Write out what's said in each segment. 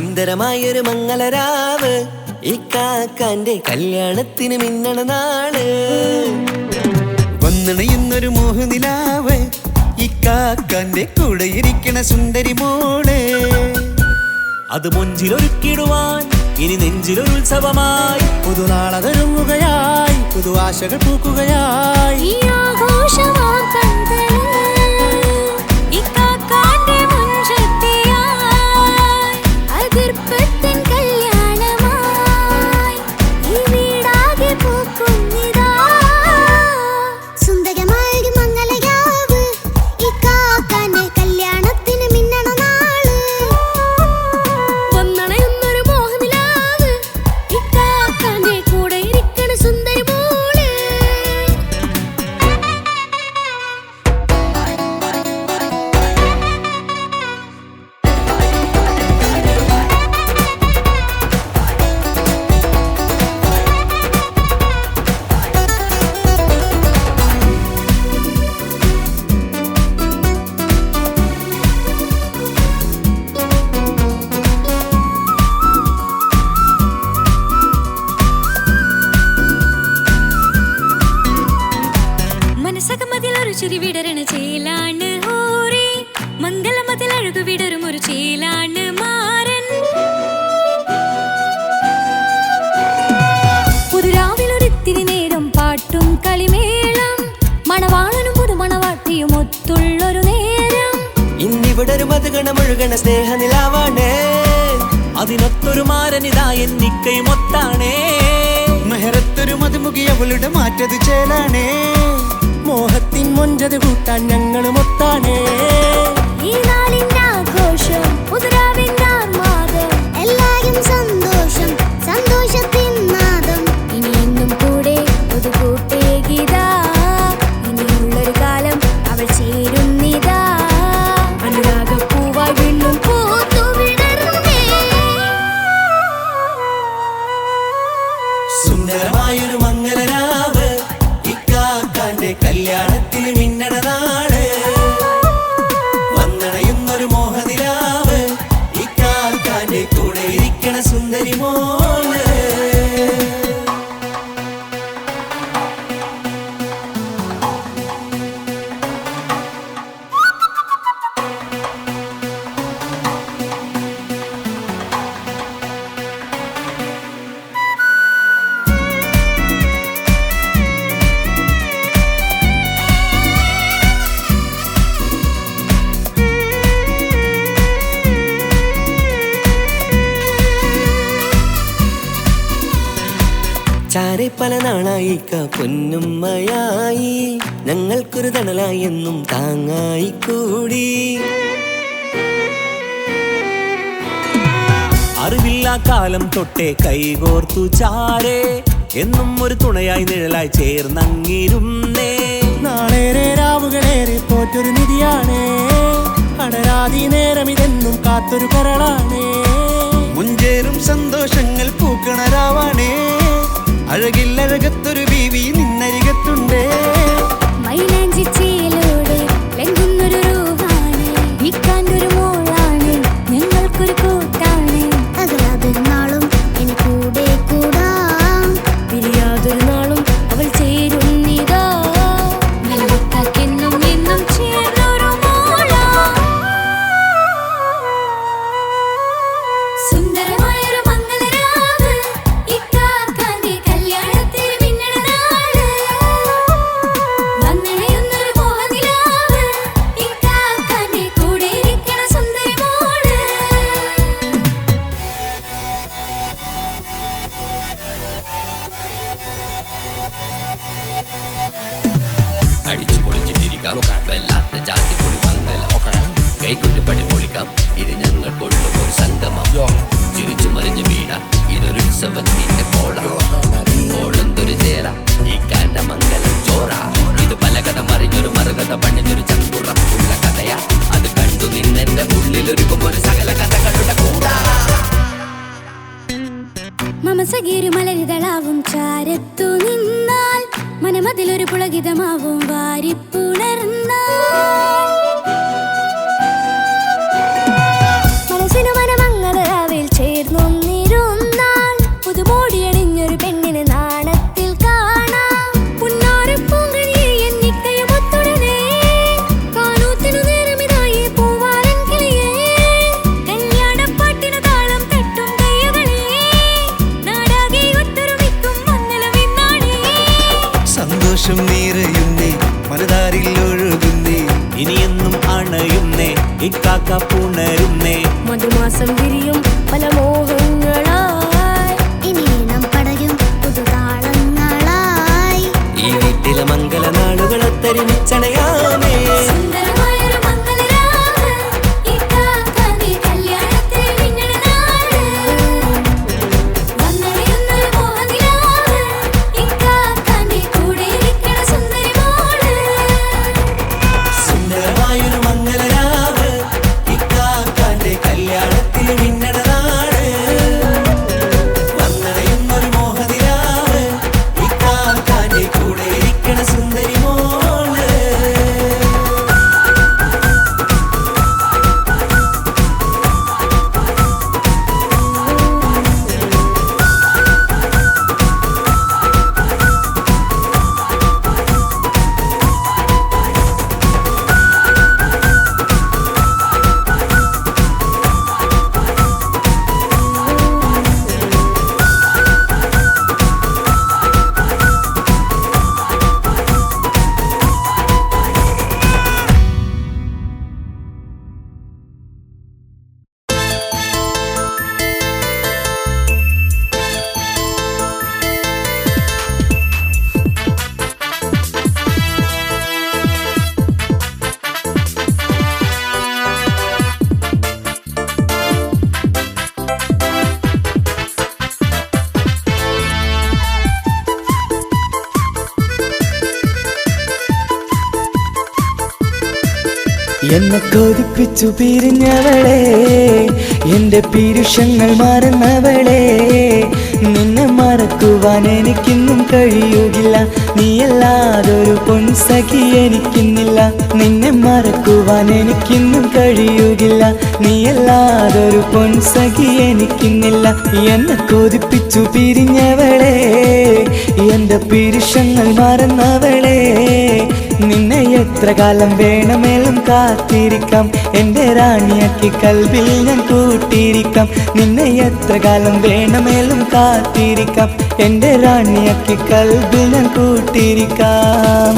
സുന്ദരമായൊരു മംഗളരാവ് ഇക്കാക്കാന്റെ കല്യാണത്തിന് മിന്നണ നാള്. വന്നണയുന്നൊരു മോഹനിലാവ് ഇക്കാക്കാന്റെ കൂടെ ഇരിക്കണ സുന്ദരി മോള്. അത് മുഞ്ചിലൊരുക്കിടുവാൻ ഇനി നെഞ്ചിലൊരു ഉത്സവമായി പുതുനാളതൊരുങ്ങുകയായി പുതു ആശകൾ പൂക്കുകയായി. ചിരി വിടരണ ചേലാണ് ഹോറി മംഗളമതിൽ അഴകു വിടരും ഒരു ചേലാണ് മാരൻ. പുതുരാവിലൊരിത്തിരി നേരം പാട്ടും കളിമേളം മണവാളനും പുതുമണവാട്ടിയും ഒത്തുള്ളൊരു നേരം. ഇന്നിവിടെ ഒരു മധുഗണമൊഴുകണ സ്നേഹനിലാവാണേ അതിനൊത്തൊരു മാരനിതാ എന്നിക്കയും ഒത്താണേ. മെഹറത്തൊരു മധുമുഖി അവളുടെ മാറ്റത് ചേലാണേ മോഹത്തിൻ മൊഞ്ചത് കൂട്ടാൻ ഞങ്ങളും ഒത്താണേ. ഈ നാളിന്റെ ആഘോഷം പുതുരാവിന്റെ ആർമാദം എല്ലാരും സന്തോഷം സന്തോഷത്തിൻ നാദം. ഇനി എന്നും കൂടെ പുതുകൂട്ടേ ഗീതാ ഇനിയുള്ളൊരു കാലം അവൾ ചേരുന്നിതാ അനുരാഗപ്പൂവായി വീണ്ടും പൂത്തു വിടർന്നേ. സുന്ദരമായൊരു മംഗളരാവ് ഇക്കാക്കാന്റെ കല്യാണത്തിന് മിന്നണ നാള്. വന്നണയുന്നൊരു മോഹനിലാവ് ഇക്കാക്കാന്റെ കൂടെ ഇരിക്കണ സുന്ദരി മോള്. ചാരെ പല നാളായിക്ക പൊന്നുമ്മയായി ഞങ്ങൾക്കൊരു തണലായി എന്നും താങ്ങായി കൂടി. അറിവില്ലാ കാലം തൊട്ടേ കൈകോർത്തു ചാരേ എന്നും ഒരു തുണയായി നിഴലായി ചേർന്നങ്ങിരുന്നേ. നാളേറെ രാവുകളേറെ പോറ്റൊരു നിധിയാണേ അടരാതി നേരം ഇതെന്നും കാത്തൊരു കരളാണേ. മുഞ്ചേറും സന്തോഷങ്ങൾ പൂക്കണരാവാണേ അഴകില്ലഴകത്തൊരു ബീവി നിന്നരികത്തുണ്ടേ. മൈലാഞ്ചി ചേലോടെ ലംഘുന്നൊരു രൂപാണ് ഇക്കാണ്ടൊരു മോളാണ് ഞങ്ങൾക്കൊരു കൂട്ടാണ്. അകലാതൊരു നാളും ഇനി കൂടെ കൂടാം പിരിയാതൊരു നാളും അവൾ ചേരുന്നിതാ മെല്ലക്കാക്കെന്നും എന്നും ചേർന്നൊരു മോളാ. സുന്ദരമായൊരു മംഗളരാവ് ഇക്കാക്കാന്റെ കല്യാണത്തിന് മിന്നണ നാള്. വന്നണയുന്നൊരു മോഹനിലാവ് ഇക്കാക്കാന്റെ കൂടെ ഇരിക്കണ സുന്ദരി മോള്. അടിച്ചു പൊളിച്ചിട്ടിരിക്കാം വല്ലാത്ത ജാതി പൊളി മംഗല കൈകൊണ്ട് പടി പൊളിക്കാം ഇത് ഞങ്ങൾ കൊള്ളും ഒരു സംഗമം. ചിരിച്ചു മറിഞ്ഞു വീഴാം ഇതൊരു ഉത്സവത്തിന്റെ കോളന്തൊരു ചേര ഈ കാണ്ട മംഗലം ചോറ. ഇത് പലകഥ മറിഞ്ഞൊരു മറുകഥ പണിഞ്ഞൊരു ചങ്കുറപ്പുള്ള കഥയാ അത് കണ്ടു നിന്നെന്റെ ഉള്ളിലൊരുക്കും ഒരു സകല കഥകളുടെ കൂടാ. മമസഗീരു മലരിതളാവും ചാരത്തു നിന്നാൽ മനമതിലൊരു പുളകിതമാവും വാരിപ്പുണർന്നാൽ മനസ്സിനു മനമംഗളരാവിൽ ഇനിയെന്നും അണയുന്നേ ഇക്കാക്ക പുണരുന്നേ മധുമാസം വിരിയും പല മോഹങ്ങളായി ഇനി നാം പടരും പുതുതാളങ്ങളായി ഈ വീട്ടിലെ മംഗളനാളുകൾ ഒത്തൊരുമിച്ചണയാമേ സുന്ദരമായൊരു മംഗളരാവ് ഇക്കാക്കാന്റെ കല്യാണത്തിൽ മിന്നണ നാള് വന്നറിയുന്നൊരു മോഹനിലാവ് ഇക്കാക്കാന്റെ കൂടെ ഇരിക്കണ സുന്ദരി മോള് സുന്ദരമായൊരു മംഗളരാവ് ഇക്കാക്കാന്റെ കല്യാണത്തിൽ മിന്നണ നാട് വന്നറിയുന്നൊരു മോഹനിലാവ് ഇക്കാക്കാന്റെ കൂടെ ഇരിക്കണ സുന്ദരി മോള് എന്നെ കൊതിപ്പിച്ചു പിരിഞ്ഞവളെ എന്റെ പീരുഷങ്ങൾ മറന്നവളെ നിന്നെ മറക്കുവാൻ എനിക്കിന്നും കഴിയുകില്ല നീയല്ലാതൊരു പൊൻസഖി എനിക്കിന്നില്ല നിന്നെ മറക്കുവാൻ എനിക്കിന്നും കഴിയുകില്ല നീയല്ലാതൊരു പൊൻസഖി എനിക്കിന്നില്ല എന്നെ കൊതിപ്പിച്ചു പിരിഞ്ഞവളെ എന്റെ പീരുഷങ്ങൾ മറന്നവളെ നിന്നെ എത്ര കാലം വേണമെങ്കിലും കാത്തിരിക്കാം എന്റെ റാണിയാക്കി കൽവിൽ ഞാൻ കൂട്ടിയിരിക്കാം നിന്നെ എത്ര കാലം വേണമെങ്കിലും കാത്തിരിക്കാം എന്റെ റാണിയാക്കി കൽവിൽ ഞാൻ കൂട്ടിയിരിക്കാം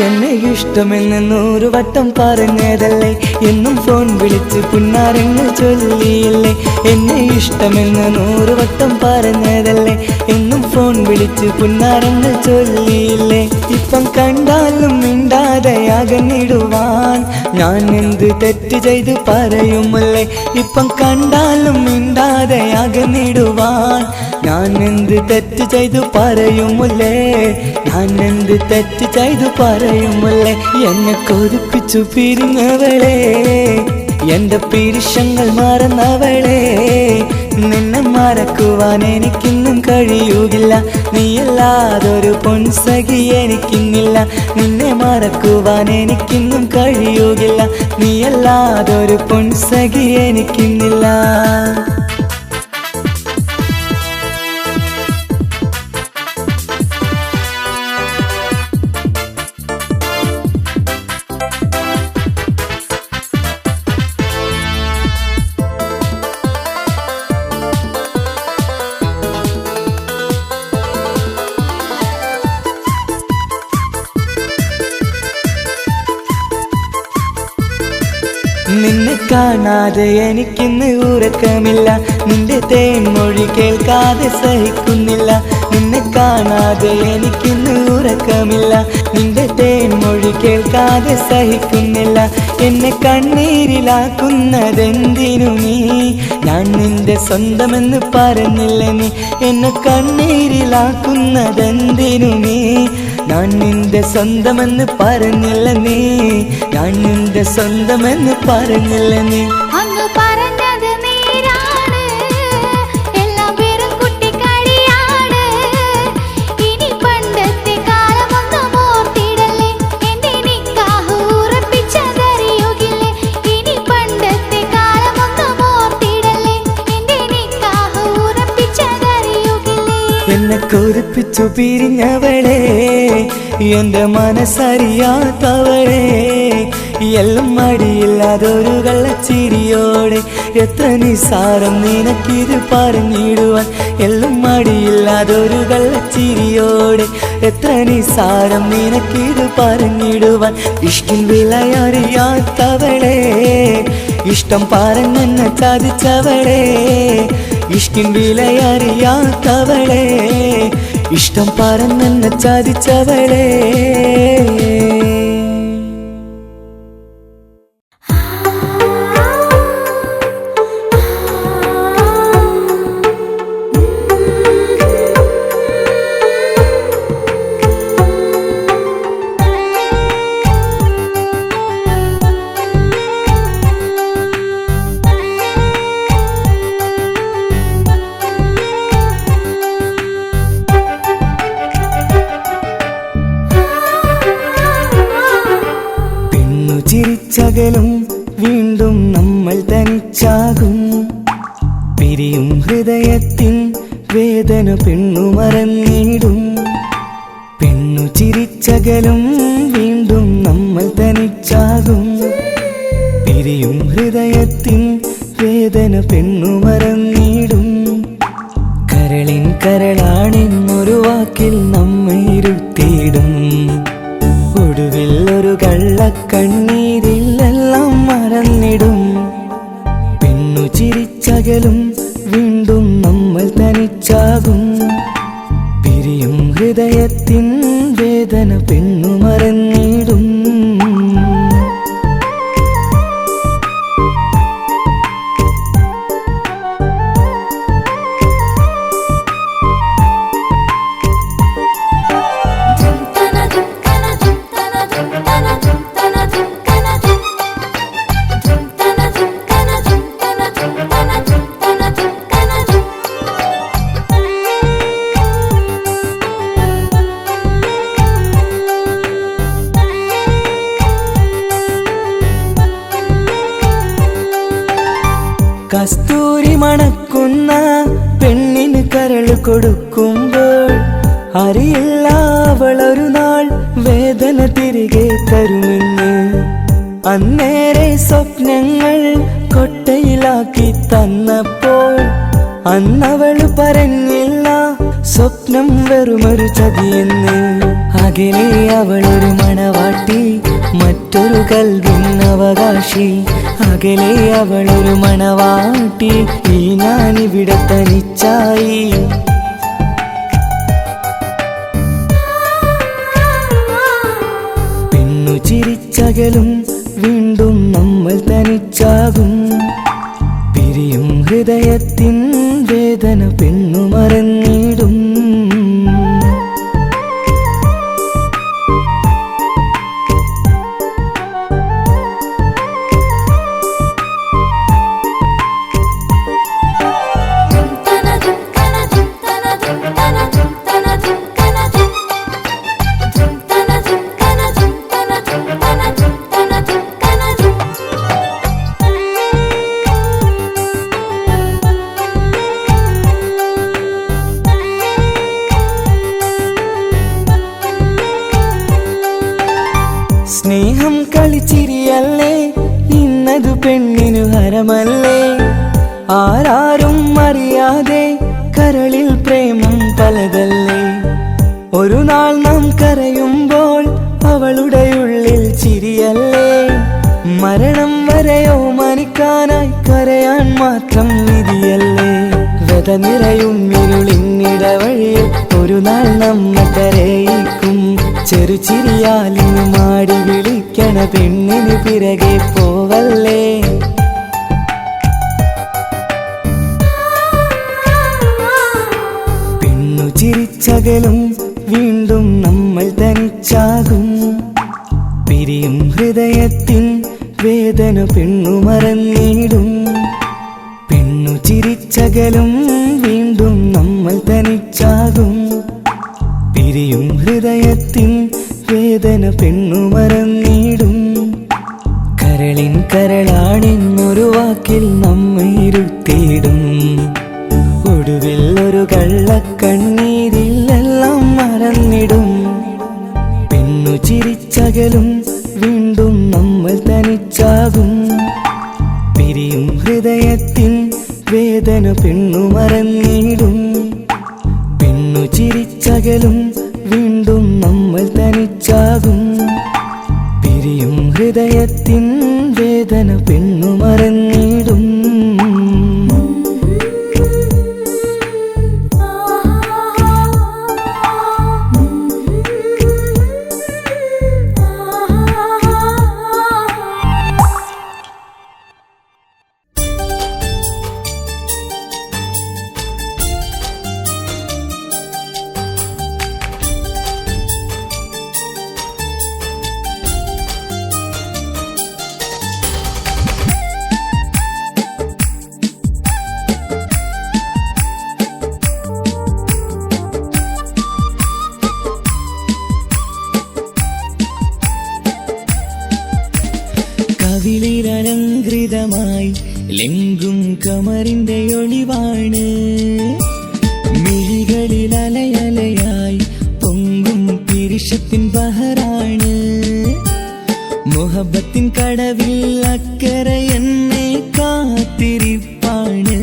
എന്നെ ഇഷ്ടമെന്ന് 100 വട്ടം പറഞ്ഞതല്ലേ എന്നും ഫോൺ വിളിച്ച് പുന്നാരങ്ങൾ ചൊല്ലിയില്ലേ എന്നെ ഇഷ്ടമെന്ന് 100 വട്ടം പറഞ്ഞതല്ലേ എന്നും ഫോൺ വിളിച്ച് പുന്നാരങ്ങൾ ചൊല്ലിയില്ലേ ഇപ്പം കണ്ടാലും മിണ്ടാതെ അകന്നിടുവാൻ ഞാൻ എന്ത് തെറ്റ് ചെയ്ത് പറയുമല്ലേ ഇപ്പം കണ്ടാലും മിണ്ടാതെ അകന്നിടുവാൻ ഞാൻ എന്ത് തെറ്റ് ചെയ്തു പറയുമല്ലേ ഞാൻ എന്ത് തെറ്റ് ചെയ്തു പറയുമല്ലേ എന്നെ കൊതിപ്പിച്ചു പിരിഞ്ഞവളെ എന്റെ പീരുഷങ്ങൾ മറന്നവളെ നിന്നെ മറക്കുവാൻ എനിക്കിന്നും കഴിയുകില്ല നീയല്ലാതൊരു പൊൻസഖി എനിക്കിന്നില്ല നിന്നെ മറക്കുവാൻ എനിക്കിന്നും കഴിയുകില്ല നീയല്ലാതൊരു പൊൻസഖി എനിക്കിന്നില്ല നിന്നെ കാണാതെ എനിക്കിന്ന് ഉറക്കമില്ല നിന്റെ തേൻമൊഴി കേൾക്കാതെ സഹിക്കുന്നില്ല നിന്നെ കാണാതെ എനിക്കിന്ന് ഉറക്കമില്ല നിന്റെ തേൻമൊഴി കേൾക്കാതെ സഹിക്കുന്നില്ല എന്നെ കണ്ണീരിലാക്കുന്നതെന്തിനു നീ ഞാൻ നിന്റെ സ്വന്തമെന്ന് പറഞ്ഞില്ല നീ എന്നെ കണ്ണീരിലാക്കുന്നതെന്തിനു നീ ഞാൻ നിന്റെ സ്വന്തമെന്ന് പറഞ്ഞില്ല നീ ഞാൻ നിന്റെ സ്വന്തമെന്ന് പറഞ്ഞില്ല നീ അങ്ങ് പറഞ്ഞത് നേരാണ് എല്ലാം വെറും കുട്ടിക്കളിയാണ് ഇനി പണ്ടത്തെ കാലമൊന്നും ഓർത്തിടല്ലേ എന്റെ നിക്കാഹ് ഉറപ്പിച്ചതറിയുകില്ലേ ഇനി പണ്ടത്തെ കാലമൊന്നും കൊതിച്ചു പിരിഞ്ഞവളെ എന്റെ മനസ്സറിയാത്തവളെ എല്ലാം മടിയില്ലാതൊരു കള്ളച്ചിരിയോടെ എത്ര നിസാരം നിനക്കിത് പറഞ്ഞിടുവാൻ എല്ലാം മടിയില്ലാതൊരു കള്ളച്ചിരിയോടെ എത്ര നിസാരം നിനക്കിത് പറഞ്ഞിടുവാൻ ഇഷ്കിൻ വിലയറിയാത്തവളെ ഇഷ്ടം പറഞ്ഞെന്നെ ചതിച്ചവളെ ഇഷ്കിൻ വിലയറിയാത്തവളെ ഇഷ്ടം പറഞ്ഞെന്നെ ചതിച്ചവളെ ചിരിച്ചകലും വീണ്ടും നമ്മൾ തനിച്ചാകും പിരിയും ഹൃദയത്തിൻ വേദന പെണ്ണു മറന്നിടും പെണ്ണു ചിരിച്ചകലും വീണ്ടും നമ്മൾ തനിച്ചാകും പിരിയും ഹൃദയത്തിൻ വേദന പെണ്ണു മറന്നിടും കരളിൻ കരളാണെന്നൊരു വാക്കിൽ നമ്മെ ഇരുത്തിയിടും ഒടുവിൽ ഒരു കള്ളക്കണ്ണീരിലെല്ലാം മറന്നിടും പെണ്ണു ചിരിച്ചകലും വീണ്ടും നമ്മൾ തനിച്ചാകും പിരിയും ഹൃദയത്തിൻ വേദന പെണ്ണു മറന്നിടും കസ്തൂരി മണക്കുന്ന പെണ്ണിന് കരൾ കൊടുക്കുമ്പോൾ അറിയില്ല അവളൊരു നാൾ വേദന തിരികെ തരുമെന്ന് അന്നേരെ സ്വപ്നങ്ങൾ കൊട്ടയിലാക്കി തന്നപ്പോൾ അന്നവള് പറഞ്ഞില്ല സ്വപ്നം വെറുമൊരു ചതിയെന്ന് അകലെ അവളൊരു മണവാട്ടി മറ്റൊരു കൽവിൻ അവകാശി അകലെ അവളൊരു മണവാട്ടി ഈ ഞാനിവിടെ തനിച്ചായി പെണ്ണു ചിരിച്ചകലും വീണ്ടും നമ്മൾ തനിച്ചാകും പിരിയും ഹൃദയത്തിൻ വേദന പെണ്ണു മറന്നിടും സ്നേഹം കളിച്ചിരിയല്ലേ ഇന്നതു പെണ്ണിനു ഹരമല്ലേ ആരാരും അറിയാതെ കരളിൽ പ്രേമം പലതല്ലേ ഒരു നാൾ നാം കരയുമ്പോൾ അവളുടെ ഉള്ളിൽ ചിരിയല്ലേ മരണം വരെയോ മനിക്കാനായി കരയാൻ മാത്രം വിധിയല്ലേ വ്യത നിറയും ഇരുളിന്നിടവഴിയിൽ ഒരു നാൾ നമ്മെ കരയിക്കും ചെറുചിരിയാലിന് മാടി വിളിക്കണ പെണ്ണിന് പിറകെ പോവല്ലേ പെണ്ണു ചിരിച്ചകലും വീണ്ടും നമ്മൾ തനിച്ചാകും പിരിയും ഹൃദയത്തിൻ വേദന പെണ്ണു മറന്നിടും പെണ്ണു ചിരിച്ചകലും വീണ്ടും നമ്മൾ തനിച്ചാകും പിരിയും ഹൃദയത്തിൻ വേദന പെണ്ണു മറന്നിടും കരളിൻ കരളാണെന്നൊരു വാക്കിൽ നമ്മെ ഇരുത്തിയിടും ഒടുവിൽ ഒരു കള്ളക്കണ്ണീരിലെല്ലാം പിരിയും ഹൃദയത്തിൻ വേദന പെണ്ണു മറന്നിടും. പെണ്ണു ചിരിച്ചകലും വീണ്ടും നമ്മൾ തനിച്ചാകും. പിരിയും ഹൃദയത്തിൻ വേദന പെണ്ണു മറന്നിടും. കവിളിലലങ്കൃതമായി ലെങ്കും കമറിന്റെ ഒളിവാണ്. മിഴികളിൽ അലയലയായി പൊങ്കും പിരിശത്തിൻ ബഹറാണ്. മുഹബത്തിൻ കടവിൽ അക്കരെ എന്നെ കാത്തിരിപ്പാണ്.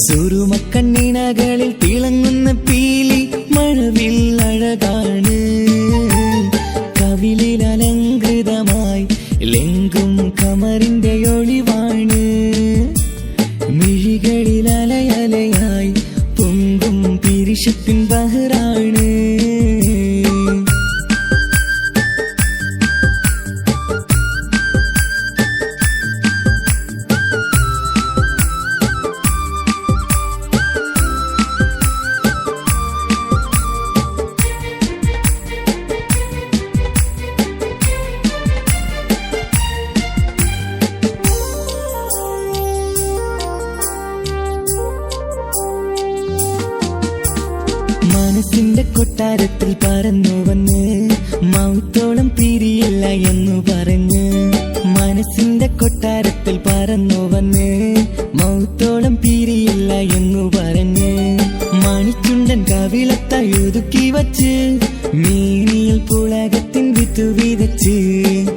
സുറുമക്കണ്ണിണകളിൽ തിളങ്ങുന്ന പീലി മഴവിൽ അഴകാണ്. കവിളിൽ അലങ്കൃതമായി ലെങ്കും കമറിന്റെ ഒളിവാണ്. മിഴികളിൽ അലയലയായി പൊങ്കും പിരിശത്തിൻ ബഹറാണ്. മനസ്സിന്റെ കൊട്ടാരത്തിൽ പറന്നു വന്ന് മൗത്തോളം പിരിയില്ല എന്നു പറഞ്ഞ്. മനസ്സിന്റെ കൊട്ടാരത്തിൽ പറന്നു വന്ന് മൗത്തോളം പിരിയില്ല എന്നു പറഞ്ഞ്. മണിച്ചുണ്ടൻ കവിളത്തായി ഒതുക്കി വച്ച് മേനിയിൽ പുളകത്തിൻ വിത്തു വിതച്ച്.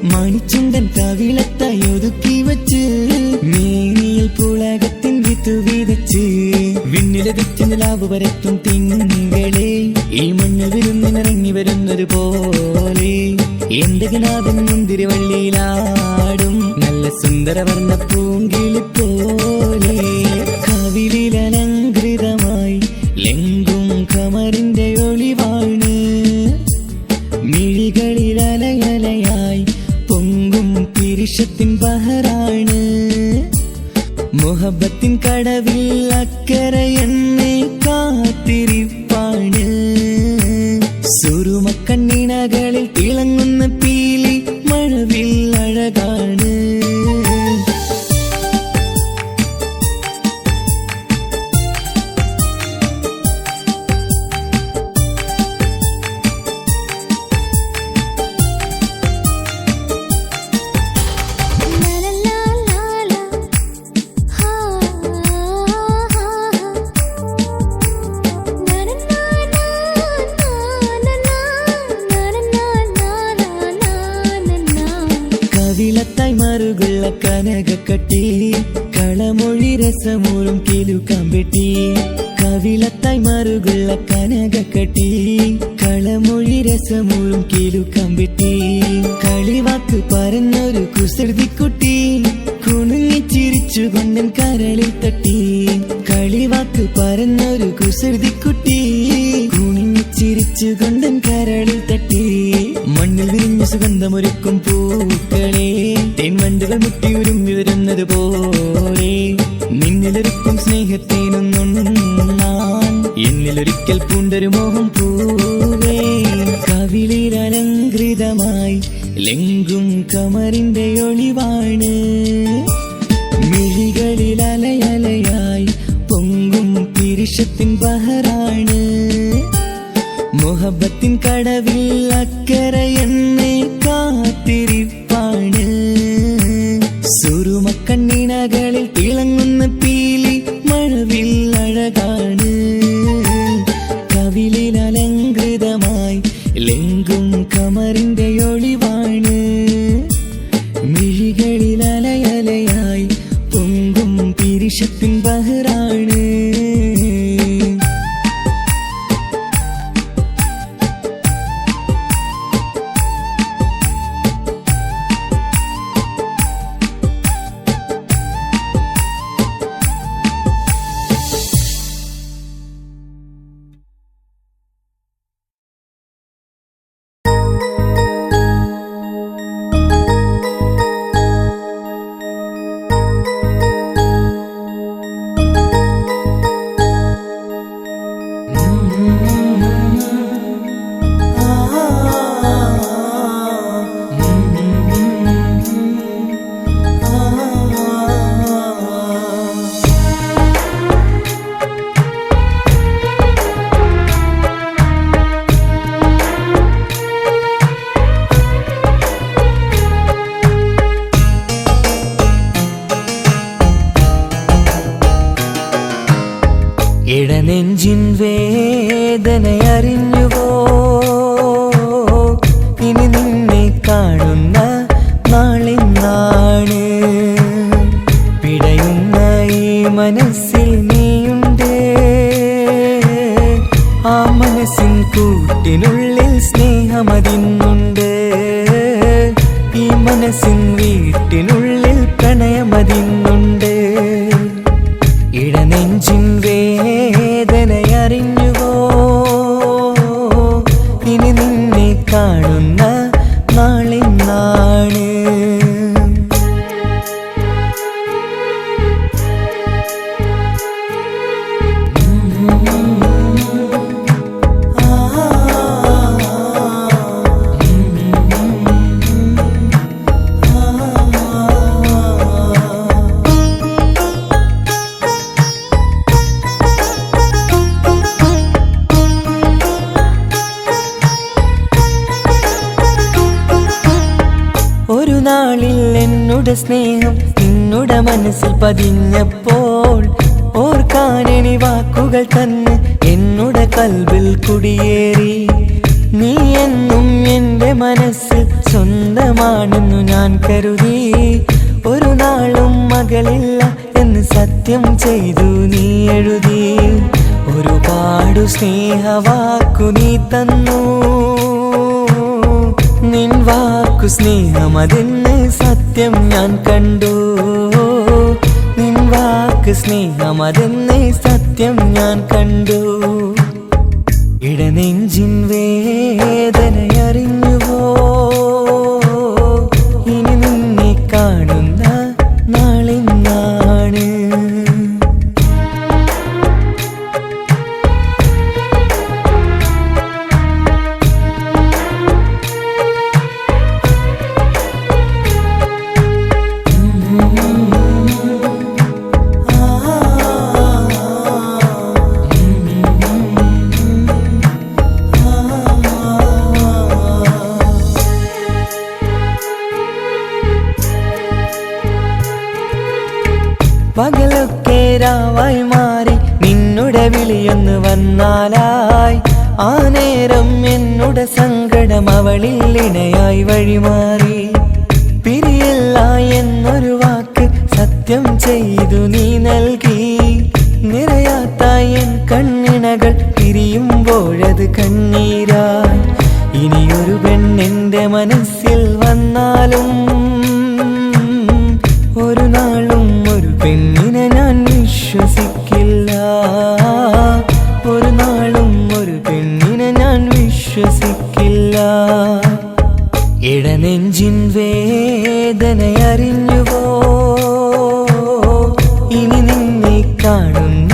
മണിച്ചുണ്ടൻ കവിളത്തായി ഒതുക്കി വച്ച് മേനിയിൽ പുളകത്തിൻ വിത്തു വിതച്ച്. വിണ്ണിലതിച്ച് നിലാവ് വരത്തും തിങ്കളെ ഈ മണ്ണിൽ വിരുന്നിനിറങ്ങി വരുന്നത് പോലെ. എന്റെ കിനാവിൻ മുന്തിരിവള്ളിയിലാടും നല്ല സുന്ദരവർണ്ണ പൂങ്കിളി പോലെ. കവിളിലലങ്കൃതമായി ലെങ്കും കമറിന്റെ ഒളിവാണ്. മിഴികളിൽ അലയലയായി പൊങ്കും പിരിശത്തിൻ ബഹറാണ്. മുഹബത്തിൻ കടവിൽ അക്കരെ എന്നെ കാത്തിരിപ്പാണ്. സുറുമക്കണ്ണിണകളിൽ തിളങ്ങുന്ന പീലി മഴവിൽ അഴകാണ്. കവിളത്തായി മറുകുള്ള കനകക്കട്ടി കളമൊഴി രസമൂറും കിലുക്കാമ്പെട്ടി. കവിളത്തായി മറുകുള്ള കനകക്കട്ടി കളമൊഴി രസമൂറും കിലുക്കാമ്പെട്ടി. കളിവാക്ക് പറഞ്ഞൊരു കുസൃതിക്കുട്ടി കുണുങ്ങിച്ചിരിച്ചു കൊണ്ടൻ കരളിൽ തട്ടി. കളിവാക്ക് പറഞ്ഞൊരു കുസൃതിക്കുട്ടി കുണുങ്ങിച്ചിരിച്ചു കൊണ്ടൻ കരളിൽ തട്ടി. മണ്ണിൽ വിരിഞ്ഞ സുഗന്ധമൊരുക്കും പൂക്കളെ തേൻവണ്ടുകൾ മുട്ടിയുരുമ്പി വരുന്നത് പോലെ. നിന്നിലൊരുക്കും സ്നേഹത്തേനൊന്നുണ്ണാൻ എന്നിലൊരിക്കൽ പൂണ്ടൊരു മോഹം പൂവേ. കവിളിലലങ്കൃതമായി ലെങ്കും കമറിന്റെ ഒളിവാണ്. മിഴികളിൽ അലയലയായി പൊങ്കും പിരിശത്തിൻ ബഹറാണ്. മുഹബത്തിൻ കടവിൽ അക്കരെ എന്നെ കാത്തിരിപ്പാണ്. സുറുമക്കണ്ണിണകളിൽ തിളങ്ങുന്ന പീലി മഴവിൽ അഴകാണ്. കവിളിൽ അലങ്കൃതമായി ലെങ്കും കമറിന്റെ ഒളിവാണ്. മിഴികളിൽ അലയലയായി ദേശത്തിൻ ബഹറാണ്. ഇടനെഞ്ചിൻ വേദനയറിഞ്ഞുവോ? ഇനി നിന്നെ കാണുന്ന നാളിന്നാണ്. പിടയുന്ന ഈ മനസ്സിൽ നീയുണ്ട്. ആ മനസ്സിൻ കൂട്ടിനുള്ളിൽ സ്നേഹമതിന്നുണ്ട്. ഈ മനസ്സിൻ വീട്ടിനുള്ളിൽ പ്രണയമതിന്നുണ്ട്. ഇടനെഞ്ചിൻ വേദനയറിഞ്ഞുവോ? ഇനി നിന്നെ കാണുന്ന നാളിന്നാണ്. ഒരു നാളിൽ എന്നുടെ സ്നേഹം നിന്നുടെ മനസ്സിൽ പതിഞ്ഞപ്പോൾ ഓർക്കാനെനി വാക്കുകൾ തന്ന് എന്നുടെ കൽബിൽ കുടിയേറി. നീ എന്നും എൻ്റെ മനസ്സിൽ സ്വന്തമാണെന്നു ഞാൻ കരുതി. ഒരു നാളും മകളില്ല എന്ന് സത്യം ചെയ്തു നീ എഴുതി. ഒരുപാടു സ്നേഹവാക്കു നീ തന്നു. നിൻ വാക്കു സ്നേഹമതെന്ന് സത്യം ഞാൻ കണ്ടു. നിൻ വാക്ക് സ്നേഹമതെന്ന് സത്യം ഞാൻ കണ്ടു. ഇടനെഞ്ചിൻ വേദനയറിഞ്ഞുവോ? ഇനി നിന്നെ കാണുന്ന നാളിന്നാണ്. പകലൊക്കെ രാവായി മാറി നിന്നുടെ വിളിയൊന്ന് വന്നാലായി. ആ നേരം എന്നുടെ സങ്കടം അവളിൽ ഇണയായി വഴിമാറി. പിരിയില്ല എന്നൊരു വാക്ക് സത്യം ചെയ്തു നീ നൽകി. നിറയാത്ത എൻ കണ്ണിണകൾ പിരിയുമ്പോഴത് കണ്ണീരായി. ഇനിയൊരു പെണ്ണെന്റെ മനസ്സിൽ വന്നാലും ഒരു നാളും ഒരു പെണ്ണിനെ ഞാൻ വിശ്വസിക്കില്ല. ഒരു നാളും ഒരു പെണ്ണിനെ ഞാൻ വിശ്വസിക്കില്ല. ഇടനെഞ്ചിൻ വേദനയറിഞ്ഞുവോ? ഇനി നിന്നെ കാണുന്ന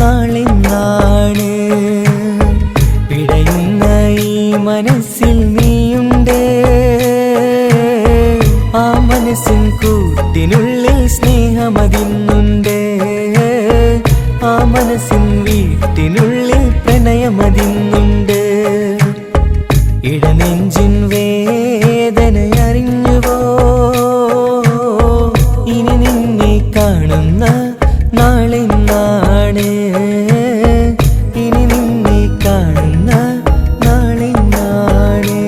നാളിന്നാണ്. പിടയുന്ന ഈ മനസ്സിൽ നീയുണ്ട്. ആ മനസ്സിൻ കൂട്ടിനുള്ളിൽ സ്നേഹമതിന്നുണ്ട്. ആ മനസ്സിൻ വീട്ടിനുള്ളിൽ പ്രണയമതിന്നുണ്ട്. ഇടനെഞ്ചിൻ വേദനയറിഞ്ഞുവോ? ഇനി നിന്നെ കാണുന്ന നാളിന്നാണ്. ഇനി നിന്നെ കാണുന്ന നാളിന്നാണ്.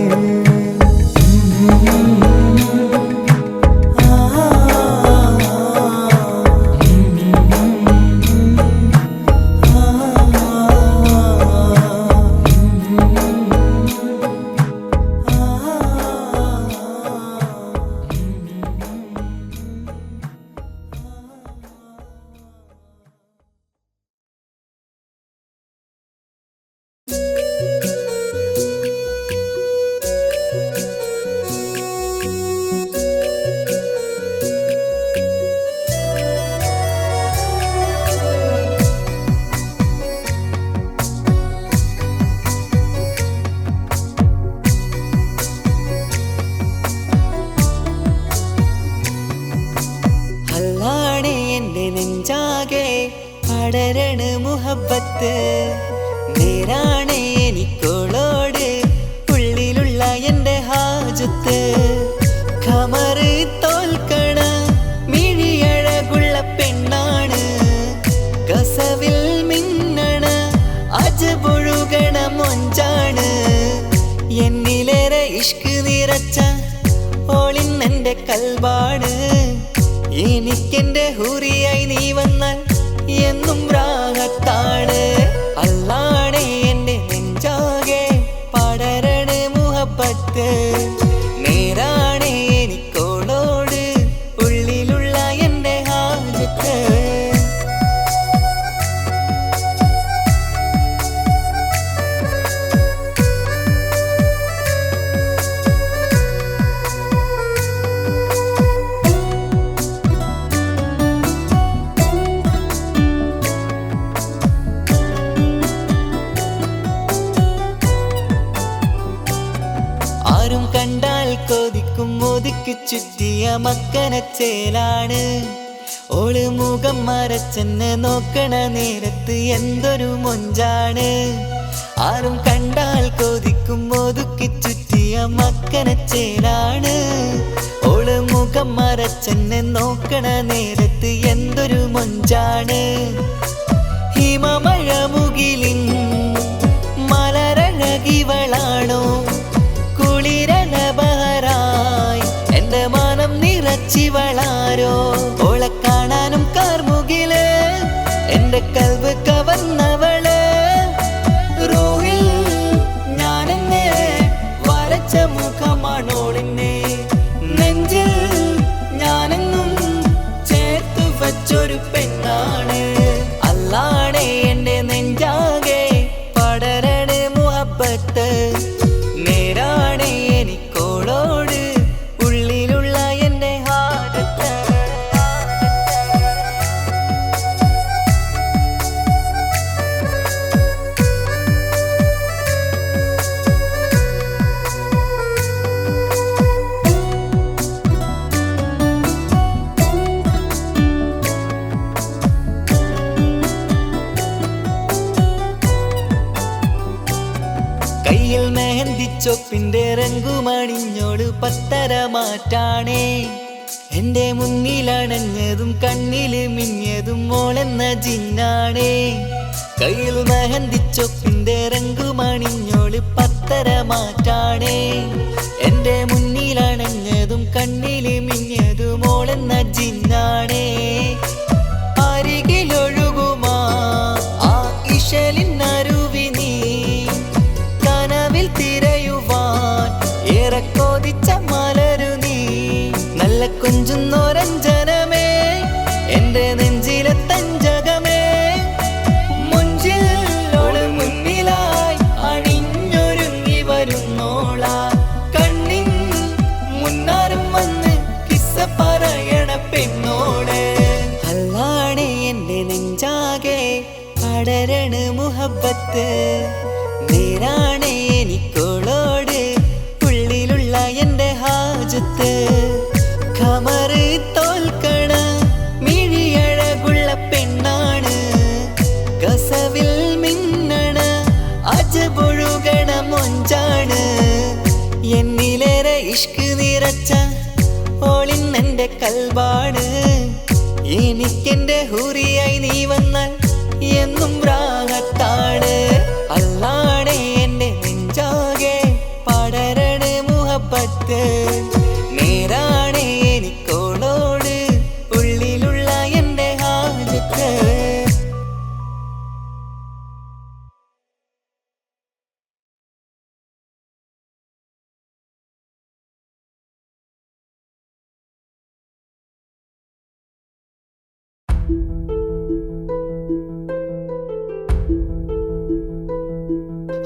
പടരണ മുഹബത്ത് നേരാണ് എനിക്കോളോട് ഉള്ളിലുള്ള എൻ്റെ ഹാജത്ത് ഖമറ് തോൽക്കണ മിഴിയഴകുള്ള പെണ്ണാണ് കസവിൽ മിന്നണ അജബൊഴുകണ മൊഞ്ചാണ് എന്നിലേറെ ഇഷ്ക് നിറച്ച ഓളിന്നെൻ്റെ കൽബാണ് എനിക്കെൻ്റെ ഹൂറിയായി നീ വന്നാൽ എന്നും രാഗത്താണ് അല്ലാണേ എൻ്റെ നെഞ്ചാകെ പടരണ മുഹബത്ത് നേരാണേ എനിക്കോളോട് ഉള്ളിലുള്ള എൻ്റെ ഹാജത്ത് ആരും കണ്ടാൽ കൊതിക്കും ഒതുക്കി ചുറ്റിയ മക്കനച്ചേലാണ് ഓള് മുഖം മറച്ചെന്നെ നോക്കണ നേരത്ത് എന്തൊരു മൊഞ്ചാണ് ആരും കണ്ടാൽ കൊതിക്കും ഒതുക്കി ചുറ്റിയ മക്കനച്ചേലാണ് ഓള് മുഖം മറച്ചെന്നെ നോക്കണ നേരത്ത് എന്തൊരു മൊഞ്ചാണ് ഹിമമഴ മുകിലിൻ മലരഴകിവളാണോ കുളിരനബഹരായി എൻ്റെ മാനം നിറച്ചിവളാരോ ഓളെ കാണാനും കാർമുകില് എൻ്റെ കൽവ് കവർന്നവള് റൂഹിൽ ഞാനെന്നെ വരച്ച മുഖമാണോളിന്നെ നെഞ്ചിൽ ഞാനെന്നും ചേർത്തു വച്ചൊരു പെണ്ണാണ് അല്ലാണേ എൻ്റെ നെഞ്ചാകെ പടരണ മുഹബത്ത് നേരാണേ എനിക്കോളോട് ഉള്ളിലുള്ള എൻ്റെ ഹാജത്ത് കയ്യിൽ മെഹന്തിച്ചൊപ്പിന്റെ രംഗുമണിഞ്ഞോട് പത്തര മാറ്റാണേ എൻ്റെ മുന്നിലണഞ്ഞതും കണ്ണില് മിന്നിയതും മോളെന്ന ജിന്നാണേ കയ്യിൽ മെഹന്തിച്ചൊപ്പിന്റെ രംഗുമണിഞ്ഞോട് പത്തര മാറ്റാണേ എൻ്റെ മുന്നിലണഞ്ഞതും കണ്ണില് മിന്നിയതും മോളെന്ന ജിന്നാണേ അരികിലൊഴുകുമാ ആ ഇശലിനരുവി നീ കനവിൽ തിരയുവാൻ ഏറെ കൊതിച്ച മലരു നീ നല്ല കുഞ്ചുന്നോരഞ്ജനമേ എൻ്റെ നെഞ്ചിലെ തഞ്ചകമേ മുഞ്ചിൽ ഓള് മുന്നിലായി അണിഞ്ഞൊരുങ്ങി വരുന്നോള കണ്ണിൻ മുന്നാരും വന്ന് കിസ്സ പറയണ പെണ്ണോട് അല്ലാണേ എൻ്റെ നെഞ്ചാകെ പടരണ മുഹബത്ത് നേരാണേ എനിക്കോളോട് ഉള്ളിലുള്ള എൻ്റെ ഹാജത്ത് ഖമറ് തോൽക്കണ മിഴിയഴകുള്ള പെണ്ണാണ് കസവിൽ മിന്നണ അജബൊഴുകണ മൊഞ്ചാണ് എന്നിലേറെ ഇഷ്ക് നിറച്ച ഓളിന്നെൻ്റെ കൽബാണ് എനിക്കെൻ്റെ ഹൂറിയായി നീ വന്നാൽ എന്നും രാഗത്താണ് അല്ലാണേ എൻ്റെ നെഞ്ചാകെ പടരണ മുഹബത്ത് നേരാണേ എനിക്കോളോട് ഉള്ളിലുള്ള എൻ്റെ ഹാജത്ത്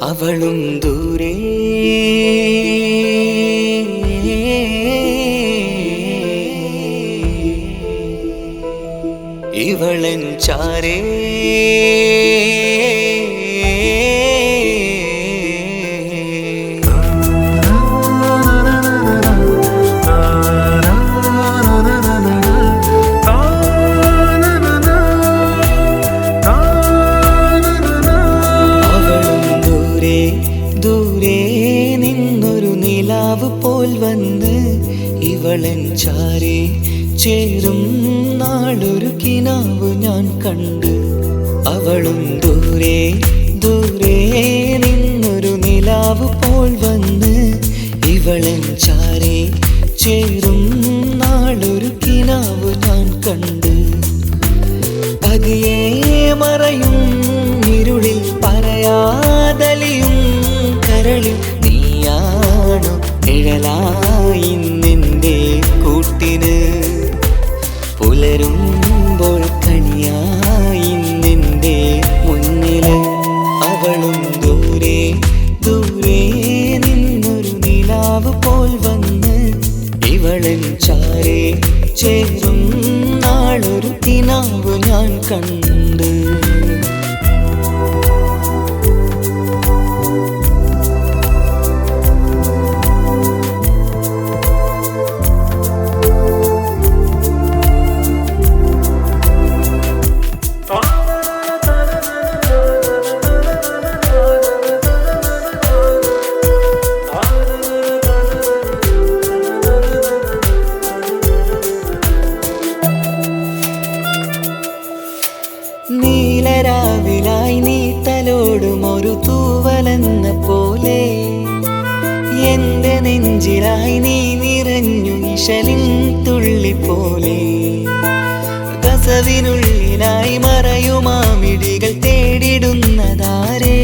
അവളും ദൂരെ ഇവളൻ ചാരേ ആ ഇവളൻ ചാരേ ചേരും നാളൊരു കിനാവ് ഞാൻ കണ്ട്. അവളും ദൂരെ ദൂരെ നിന്നൊരു നിലാവ് പോൽ വന്ന് ഇവളൻ ചാരേ ചേരും നാളൊരു കിനാവ് ഞാൻ കണ്ട്. പതിയെ മറയും ഇരുളിൽ പറയാതലിയും കരളിൽ നീയാണു നിഴലായി നിന്റെ കൂട്ടിന്. പുലരുമ്പോൾ കണിയായി നിന്റെ മുന്നില്. അവളും ദൂരെ ദൂരെ നിന്നൊരു നിലാവ് പോൽ വന്ന് ഇവളൻ ചാരേ ചേരും നാളൊരു കിനാവ് ഞാൻ കണ്ട്. നീലരാവിലായി നീ തലോടും ഒരു തൂവലെന്ന പോലെ എന്റെ നെഞ്ചിലായി നീ നിറഞ്ഞു ഇശലിൻ തുള്ളി പോലെ. കസവിനുള്ളിലായി മറയുമാമിടികൾ തേടിടുന്നതാരേ.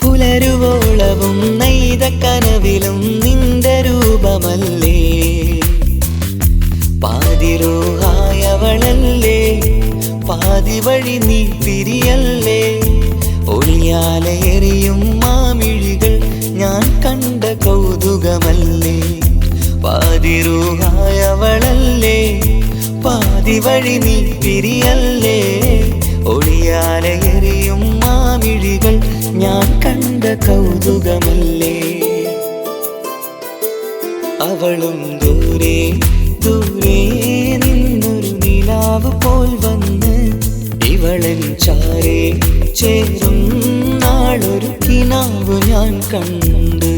പുലരുവോളവും നെയ്ത കനവിലും നിന്റെ രൂപമല്ലേ. പാതിരോഹായവളല്ലേ പാതി വഴി നീ തിരിയല്ലേ. ഒളിയാലെറിയും മാമിഴികൾ ഞാൻ കണ്ട കൗതുകമല്ലേ. പാതിരൂഹായവളല്ലേ പാതി വഴി നീ തിരിയല്ലേ. ഒളിയാലെറിയും മാമിഴികൾ ഞാൻ കണ്ട കൗതുകമല്ലേ. അവളും ദൂരെ ദൂരെ നിന്നൊരു നിലാവ് പോൽ വന്ന് ഇവളൻ ചാരേ ചേരും നാളൊരു കിനാവ് ഞാൻ കണ്ട്.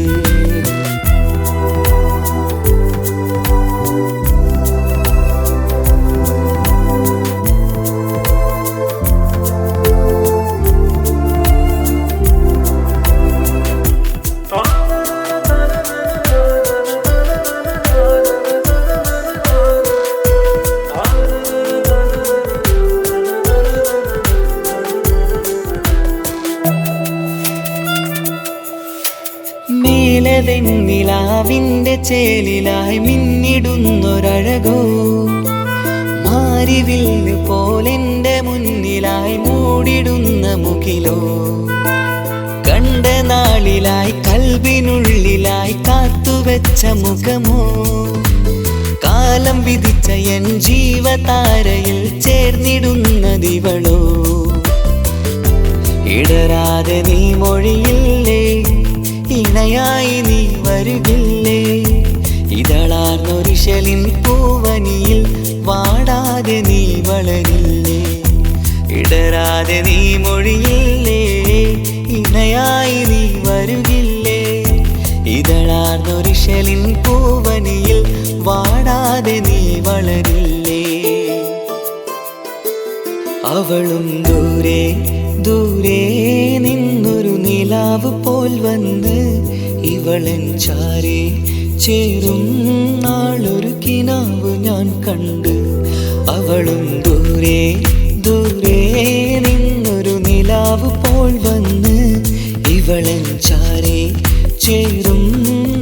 മേലതെന്നിലാവിന്റെ ചേലിലായി മിന്നിടുന്നൊരഴകോ. മാരിവില്ല് പോലെന്റെ മുന്നിലായി മൂടിടുന്ന മുകിലോ. കണ്ട നാളിലായി കൽബിനുള്ളിലായി കാത്തുവെച്ച മുഖമോ. കാലം വിധിച്ച എൻ ജീവതാരയിൽ ചേർന്നിടുന്നതിവളോ. ഇടരാതെ നീ മൊഴിയില്ലേ ഇണയായി നീ വരുകില്ലേ. ഇതളാർന്നൊരിശലിൻ പൂവനിയിൽ വാടാതെ നീ വളരില്ലേ. ഇടരാതെ നീ മൊഴിയില്ലേ ഇണയായി നീ വരുകില്ലേ. ഇതളാർന്നൊരിശലിൻ പൂവനിയിൽ വാടാതെ നീ വളരില്ലേ. അവളും ദൂരെ ദൂരെ നിന്നൊരു നിലാവ് പോൽ വന്ന് ഇവളൻ ചാരേ ചേരും നാളൊരു കിനാവ് ഞാൻ കണ്ട്. അവളും ദൂരെ ദൂരെ നിന്നൊരു നിലാവ് പോൽ വന്ന് ഇവളൻ ചാരേ ചേരും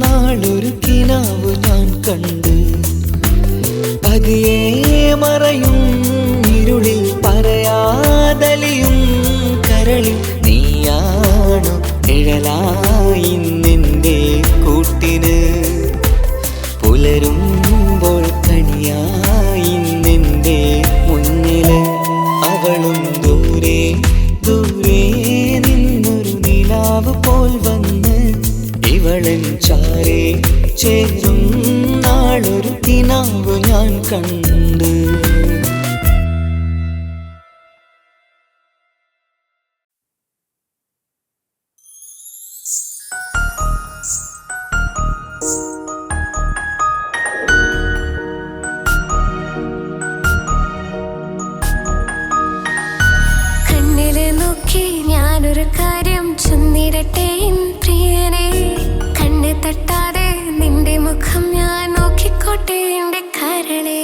നാളൊരു കിനാവ് ഞാൻ കണ്ട്. പതിയെ മറയും ഇരുളിൽ പറയാതലിയും കരളിൽ നീയാണു നിഴലായി നിന്റെ കൂട്ടിന്. പുലരുമ്പോൾ കണിയായി നിന്റെ മുന്നില്. അവളും ദൂരെ ദൂരെ നിന്നൊരു നിലാവ് പോൽ വന്ന് ഇവളൻ ചാരേ ചേരും നാളൊരു കിനാവ് ഞാൻ കണ്ട്. ചൊന്നിരട്ടെ എൻ പ്രിയനെ കണ്ണ് തട്ടാതെ നിന്റെ മുഖം ഞാൻ നോക്കിക്കോട്ടെ എന്റെ കരളെ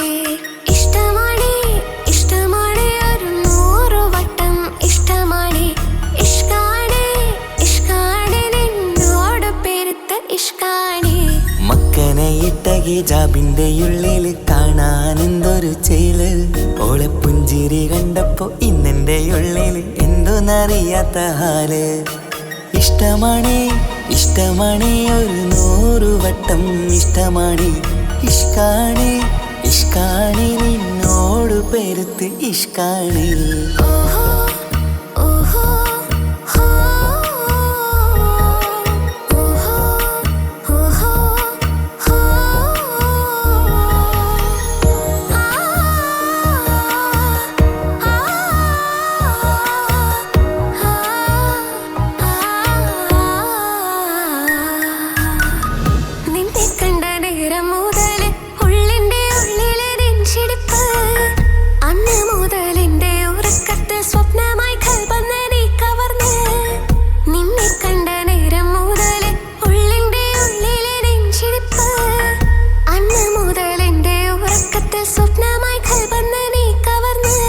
ഇഷ്ടമാണ് ഇഷ്ടമാണ് ഒരു 100 വട്ടം ഇഷ്ടമാണ് ഇഷ്കാണ് ഇഷ്കാണ് നിന്നോട് പെരുത്ത ഇഷ്കാണ് മക്കനെ ഇട്ട ഹിജാബിന്റെ ഉള്ളിൽ കാണാൻ എന്തൊരു ചേല് ഓളെ പുഞ്ചിരി കണ്ടപ്പോ ഇന്നെന്റെ ഉള്ളിൽ എന്തോന്നറിയാത്ത ഹാല് ഇഷ്ടമാണ് ഇഷ്ടമാണ് ഒരു 100 വട്ടം ഇഷ്ടമാണ് ഇഷ്കാണ് ഇഷ്കാണ് നിന്നോട് പെരുത്ത് ഇഷ്കാണ് ഓഹോ ഓഹോ ഹോ ഓഹോ ഓഹോ ഹോ നിന്നെ കണ്ട നേരം മുതൽ ഉള്ളിന്റെ ഉള്ളിലെ നെഞ്ചിടിപ്പ് അന്ന് മുതൽ എന്റെ ഉറക്കത്ത് സ്വപ്നമായി കൽപ്പന നീ കവർന്ന് നിന്നെ കണ്ട നേരം മുതൽ ഉള്ളിന്റെ ഉള്ളിലെ നെഞ്ചിടിപ്പ് അന്ന് മുതൽ എന്റെ ഉറക്കത്ത് സ്വപ്നമായി കൽപ്പന നീ കവർന്ന്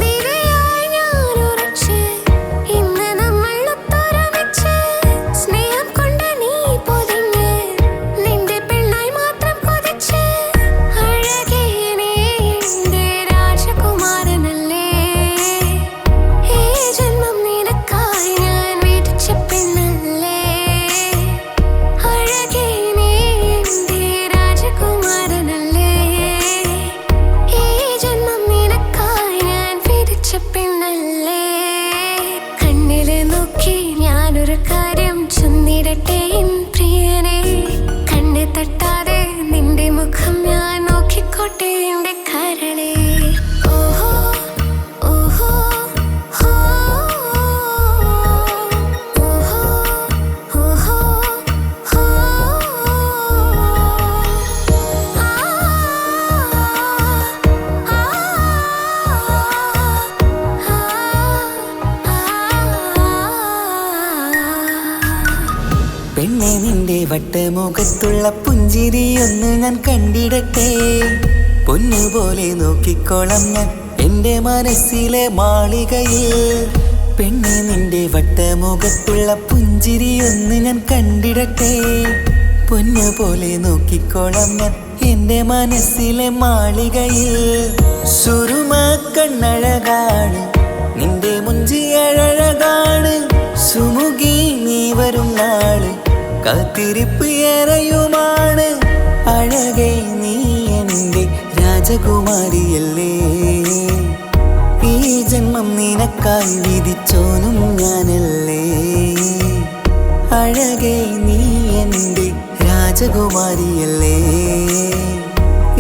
വിധിയായി ഞാൻ ഉറച്ച് ഇന്ന് നമ്മൾ ഒത്തൊരുമിച്ച് സ്നേഹം കൊണ്ട് നീ പൊതിഞ്ഞ് നിന്റെ പെണ്ണായി മാത്രം കൊതിച്ച് അഴകേ നീ എന്റെ രാജകുമാരനല്ലേ ഈ ജന്മം നിനക്കായി ഞാൻ വിധിച്ച പെണ്ണല്ലേ അഴകേ നീ എന്റെ രാജകുമാരനല്ലേ ഈ ജന്മം നിനക്കായി ഞാൻ വിധിച്ച പെണ്ണല്ലേ കണ്ണില് നോക്കി ഞാനൊരു കാര്യം ചൊന്നിരട്ടെ എൻ പ്രിയനെ കണ്ണ് തട്ടാതെ നിന്റെ മുഖം ഞാൻ നോക്കിക്കോട്ടെ എന്റെ കരളെ ഓഹോ ഓഹോ ഹോ ഓഹോ ഓഹോ ഹോ പെണ്ണെ നിന്റെ വട്ടമുഖത്തുള്ള പുഞ്ചിരിയൊന്ന് ഞാൻ കണ്ടിടട്ടെ പൊന്നുപോലെ നോക്കിക്കോളം ഞാൻ എന്റെ മനസ്സിലെ മാളികയിൽ പെണ്ണെ നിന്റെ വട്ടമുഖത്തുള്ള പുഞ്ചിരിയൊന്ന് ഞാൻ കണ്ടിടട്ടെ പൊന്നുപോലെ നോക്കിക്കോളം ഞാൻ എന്റെ മനസ്സിലെ മാളികയിൽ സുറുമ കണ്ണഴകാണ് നിന്റെ മുഞ്ചിയഴകാണ് സുമുഖി നീ വരും നാള് കാത്തിരിപ്പ് ഏറെയുമാണ് അഴകേ നീ എന്റെ രാജകുമാരിയല്ലേ ഈ ജന്മം നിനക്കായി വിധിച്ചോനും ഞാനല്ലേ അഴകേ നീ എന്റെ രാജകുമാരിയല്ലേ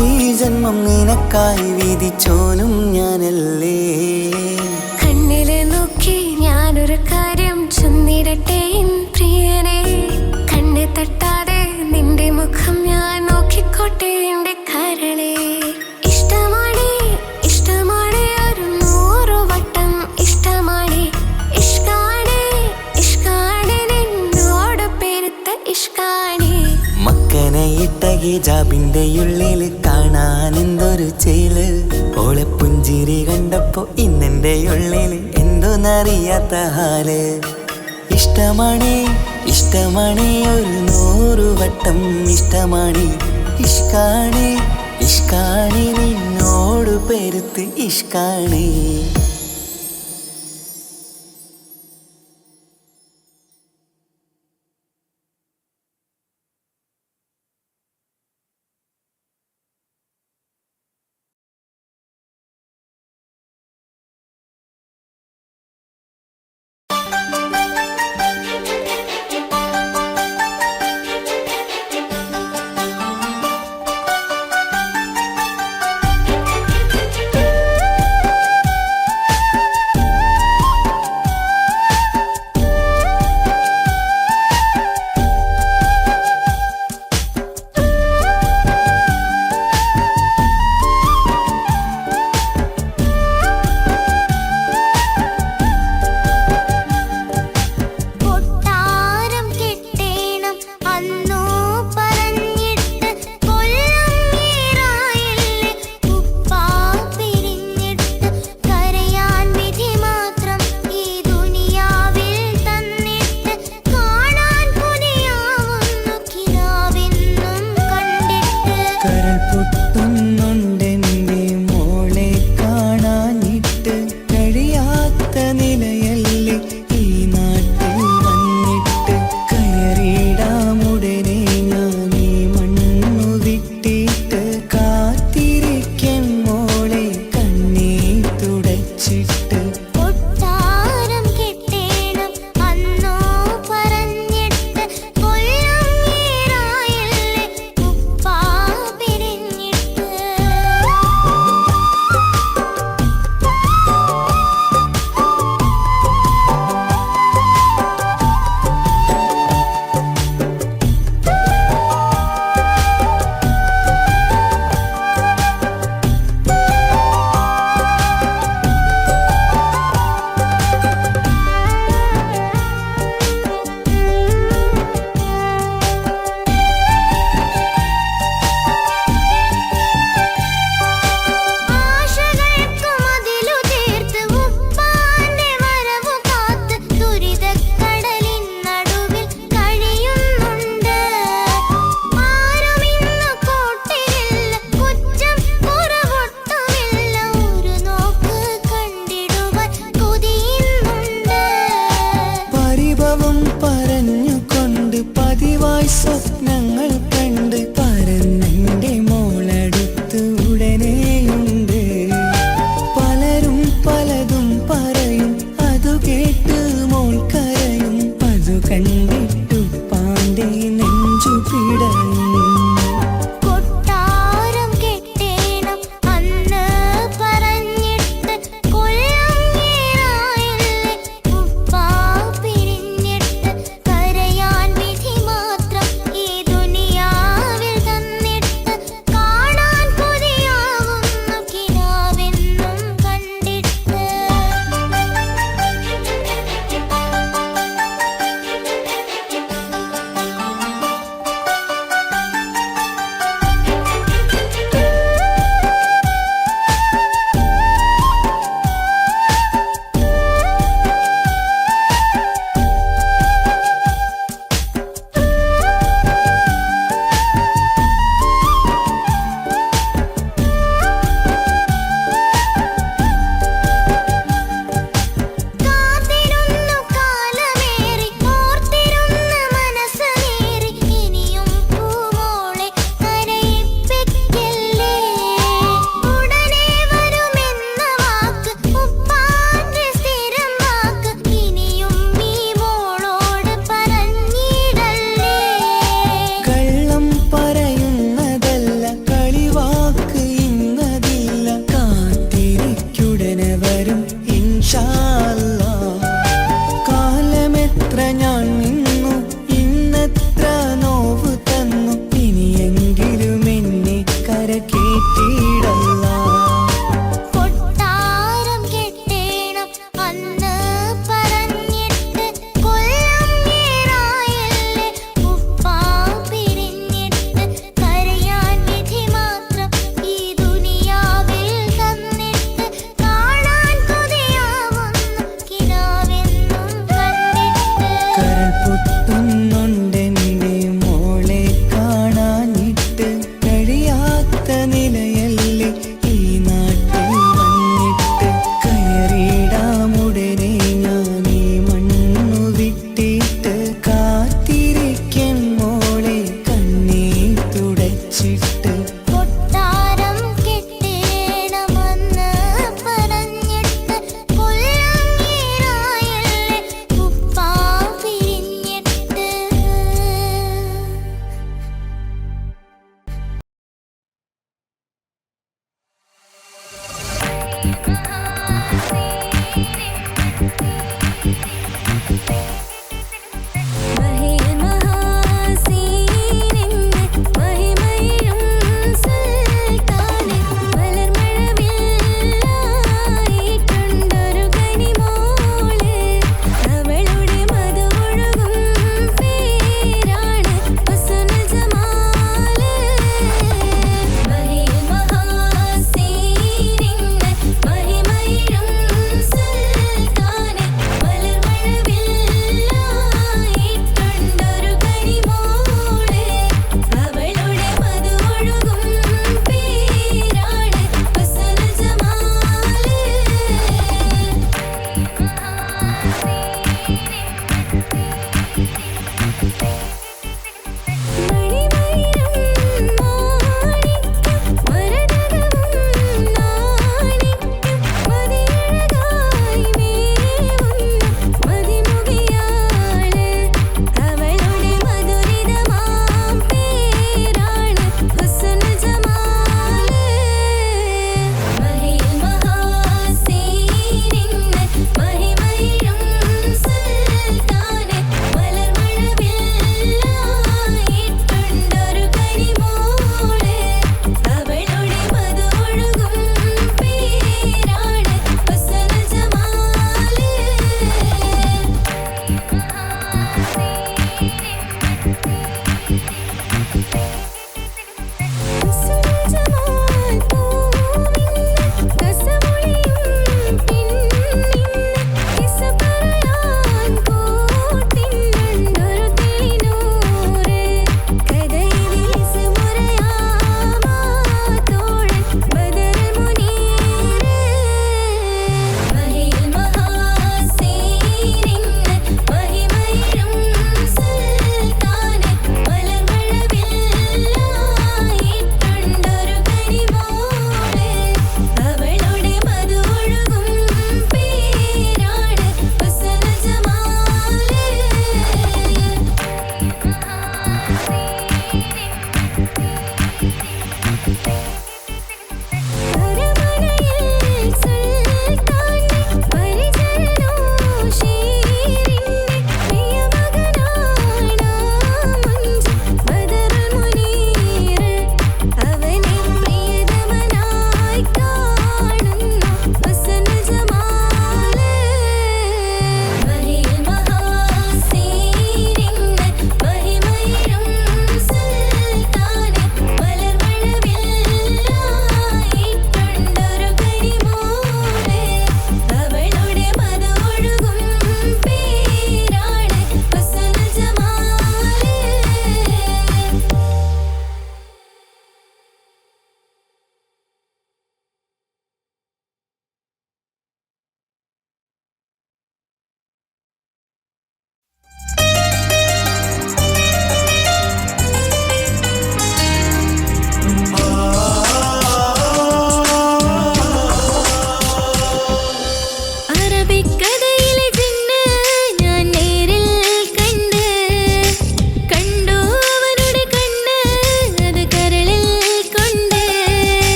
ഈ ജന്മം നിനക്കായി വിധിച്ചോനും ഞാനല്ലേ കണ്ണില് നോക്കി ഞാനൊരു കാര്യം ചൊന്നിരട്ടെ എൻ പ്രിയനെ കണ്ണ് തട്ടാതെ നിന്റെ മുഖം ഞാൻ നോക്കിക്കോട്ടെ എന്റെ കരളെ ഇഷ്ടമാണ് ഇഷ്ടമാണ് ഒരു 100 വട്ടം ഇഷ്ടമാണ് ഇഷ്കാണ് ഇഷ്കാണ് നിന്നോട് പെരുത്ത ഇഷ്കാണ് മക്കനെ ഇട്ട ഹിജാബിന്റെ ഉള്ളിൽ കാണാൻ എന്തൊരു ചേല് ഓളെ പുഞ്ചിരി കണ്ടപ്പോ ഇന്നെന്റെ ഉള്ളിൽ എന്തോന്നറിയാത്ത ഹാല് ഇഷ്ടമാണ് ഇഷ്ടമാണ് ഒരു 100 വട്ടം ഇഷ്ടമാണ് ഇഷ്കാണ് ഇഷ്കാണ് നിന്നോട് പെരുത്ത് ഇഷ്കാണ് സ്വപ്നങ്ങൾ കണ്ട് പറന്നെൻ്റെ മോളടുത്ത് ഉടനെയുണ്ട്. പലരും പലതും പറയും, അതു കേട്ട് മോൾ കരയും. അതു കണ്ടിട്ടു പാണ്ഡേ നെഞ്ചു പിടയും.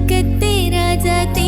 മക്കത്തെ രാജാത്തേ